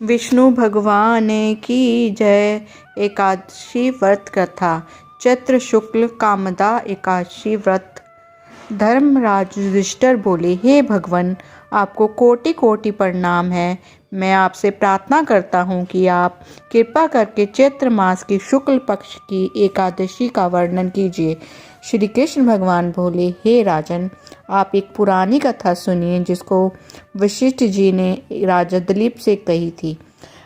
विष्णु भगवान की जय। एकादशी व्रत कथा। चैत्र शुक्ल कामदा एकादशी व्रत। धर्मराज युधिष्ठिर बोले, हे भगवान, आपको कोटि कोटि प्रणाम है। मैं आपसे प्रार्थना करता हूँ कि आप कृपा करके चैत्र मास की शुक्ल पक्ष की एकादशी का वर्णन कीजिए। श्री कृष्ण भगवान बोले, हे राजन, आप एक पुरानी कथा सुनिए जिसको वशिष्ठ जी ने राजा दिलीप से कही थी।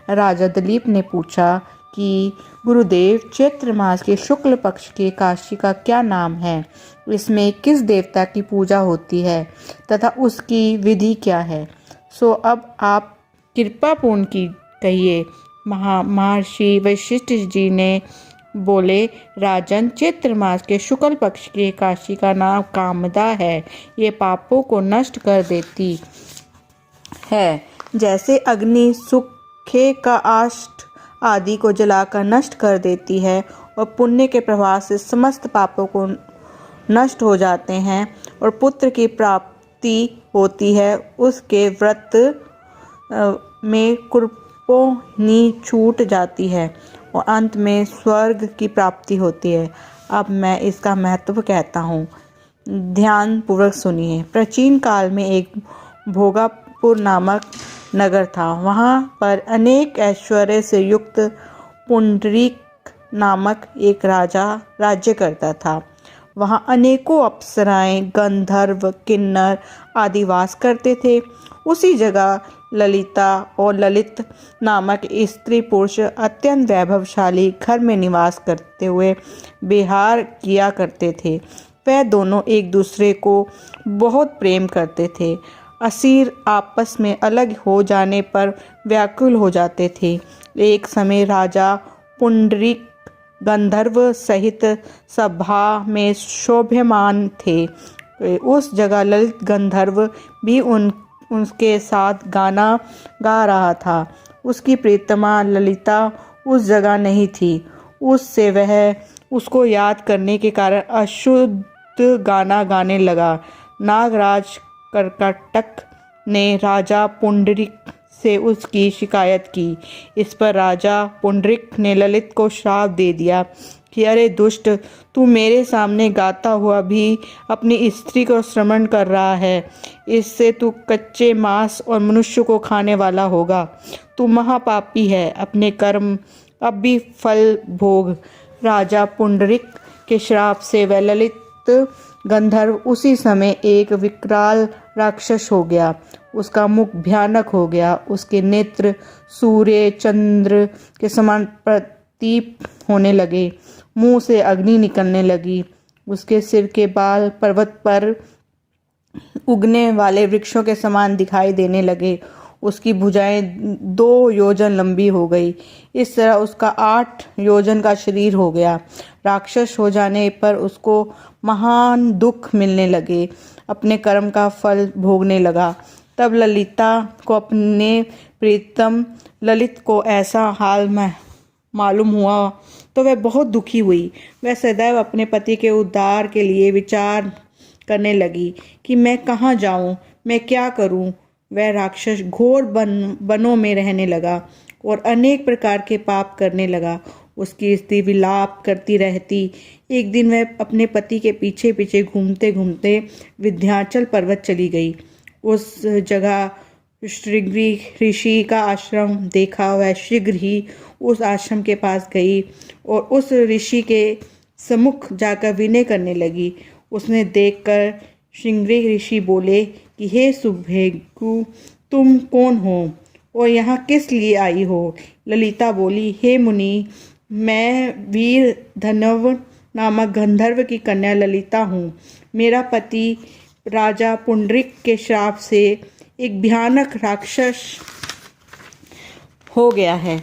राजा दिलीप ने पूछा कि गुरुदेव, चैत्र मास के शुक्ल पक्ष की एकादशी का क्या नाम है? इसमें किस देवता की पूजा होती है तथा उसकी विधि क्या है? सो अब आप कृपा पूर्ण की कहिए। महर्षि वशिष्ठ जी ने बोले, राजन, चैत्र मास के शुक्ल पक्ष की एकादशी का नाम कामदा है। ये पापों को नष्ट कर देती है, जैसे अग्नि सूखे का आष्ट आदि को जलाकर नष्ट कर देती है और पुण्य के प्रभाव से समस्त पापों को नष्ट हो जाते हैं और पुत्र की प्राप्ति होती है। उसके व्रत में कुपोनी छूट जाती है और अंत में स्वर्ग की प्राप्ति होती है। अब मैं इसका महत्व कहता हूँ, ध्यान पूर्वक सुनिए। प्राचीन काल में एक भोगापुर नामक नगर था। वहाँ पर अनेक ऐश्वर्य से युक्त पुंडरीक नामक एक राजा राज्य करता था। वहाँ अनेकों अप्सराएं, गंधर्व, किन्नर आदि वास करते थे। उसी जगह ललिता और ललित नामक स्त्री पुरुष अत्यंत वैभवशाली घर में निवास करते हुए विहार किया करते थे। वह दोनों एक दूसरे को बहुत प्रेम करते थे। असीर आपस में अलग हो जाने पर व्याकुल हो जाते थे। एक समय राजा पुंडरीक गंधर्व सहित सभा में शोभ्यमान थे। उस जगह ललित गंधर्व भी उसके साथ गाना गा रहा था। उसकी प्रियतमा ललिता उस जगह नहीं थी। उससे वह उसको याद करने के कारण अशुद्ध गाना गाने लगा। नागराज कर्कटक ने राजा पुंडरीक से उसकी शिकायत की। इस पर राजा पुंडरीक ने ललित को श्राप दे दिया कि अरे दुष्ट, तू मेरे सामने गाता हुआ भी अपनी स्त्री को श्रवण कर रहा है। इससे तू कच्चे मांस और मनुष्य को खाने वाला होगा। तू महापापी है। अपने कर्म अब भी फल भोग। राजा पुंडरीक के श्राप से वह ललित गंधर्व उसी समय एक विकराल राक्षस हो गया। उसका मुख भयानक हो गया। उसके नेत्र सूर्य चंद्र के समान प्रतीप होने लगे। मुंह से अग्नि निकलने लगी। उसके सिर के बाल पर्वत पर उगने वाले वृक्षों के समान दिखाई देने लगे। उसकी भुजाएं 2 योजन लंबी हो गई। इस तरह उसका 8 योजन का शरीर हो गया। राक्षस हो जाने पर उसको महान दुख मिलने लगे। अपने कर्म का फल भोगने लगा। तब ललिता को अपने प्रीतम ललित को ऐसा हाल मालूम हुआ तो वह बहुत दुखी हुई। वह सदैव अपने पति के उद्धार के लिए विचार करने लगी कि मैं कहाँ जाऊँ, मैं क्या करूँ। वह राक्षस घोर वनों में रहने लगा और अनेक प्रकार के पाप करने लगा। उसकी स्त्री विलाप करती रहती। एक दिन वह अपने पति के पीछे पीछे घूमते घूमते विंध्याचल पर्वत चली गई। उस जगह श्रृंगी ऋषि का आश्रम देखा। वह शीघ्र ही उस आश्रम के पास गई और उस ऋषि के सम्मुख जाकर विनय करने लगी। उसने देखकर श्रृंगी ऋषि बोले कि हे सुभेगु, तुम कौन हो और यहाँ किस लिए आई हो? ललिता बोली, हे मुनि, मैं वीर धनव नामक गंधर्व की कन्या ललिता हूँ। मेरा पति राजा पुंडरीक के श्राप से एक भयानक राक्षस हो गया है।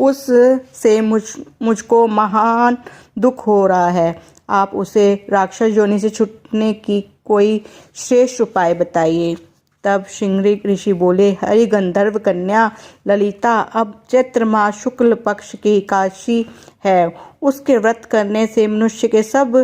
उससे मुझको महान दुख हो रहा है। आप उसे राक्षस योनि से छूटने की कोई श्रेष्ठ उपाय बताइए। तब श्रृंगी ऋषि बोले, हरि गंधर्व कन्या ललिता अब चैत्र मास शुक्ल पक्ष की एकादशी है। उसके व्रत करने से मनुष्य के सब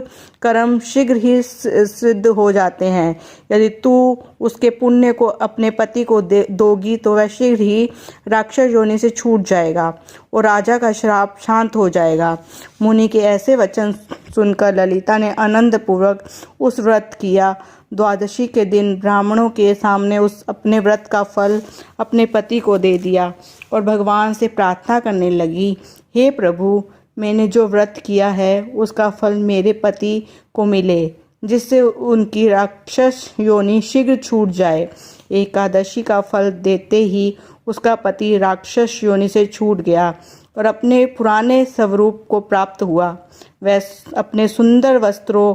कर्म शीघ्र ही सिद्ध हो जाते हैं। यदि तू उसके पुण्य को अपने पति को दोगी तो वह शीघ्र ही राक्षस योनि से छूट जाएगा और राजा का श्राप शांत हो जाएगा। मुनि के ऐसे वचन सुनकर ललिता ने आनंद पूर्वक उस व्रत किया। द्वादशी के दिन ब्राह्मणों के सामने उस अपने व्रत का फल अपने पति को दे दिया और भगवान से प्रार्थना करने लगी, हे प्रभु, मैंने जो व्रत किया है उसका फल मेरे पति को मिले, जिससे उनकी राक्षस योनि शीघ्र छूट जाए। एकादशी का फल देते ही उसका पति राक्षस योनि से छूट गया और अपने पुराने स्वरूप को प्राप्त हुआ। वह अपने सुंदर वस्त्रों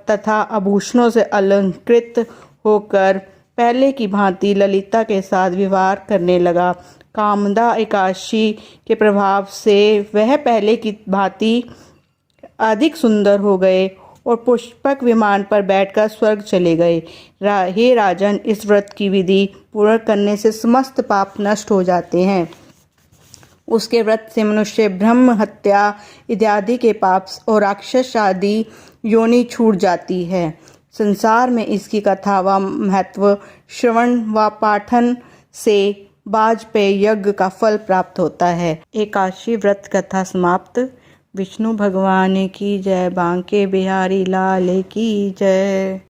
तथा आभूषणों से अलंकृत होकर पहले की भांति ललिता के साथ विवाह करने लगा। कामदा एकादशी के प्रभाव से वह पहले की भांति अधिक सुंदर हो गए और पुष्पक विमान पर बैठकर स्वर्ग चले गए। हे राजन, इस व्रत की विधि पूर्ण करने से समस्त पाप नष्ट हो जाते हैं। उसके व्रत से मनुष्य ब्रह्म हत्या इत्यादि के पाप और राक्षस आदि योनि छूट जाती है। संसार में इसकी कथा व महत्व श्रवण व पाठन से वाजपेयी यज्ञ का फल प्राप्त होता है। एकादशी व्रत कथा समाप्त। विष्णु भगवान की जय। बांके बिहारी लाल की जय।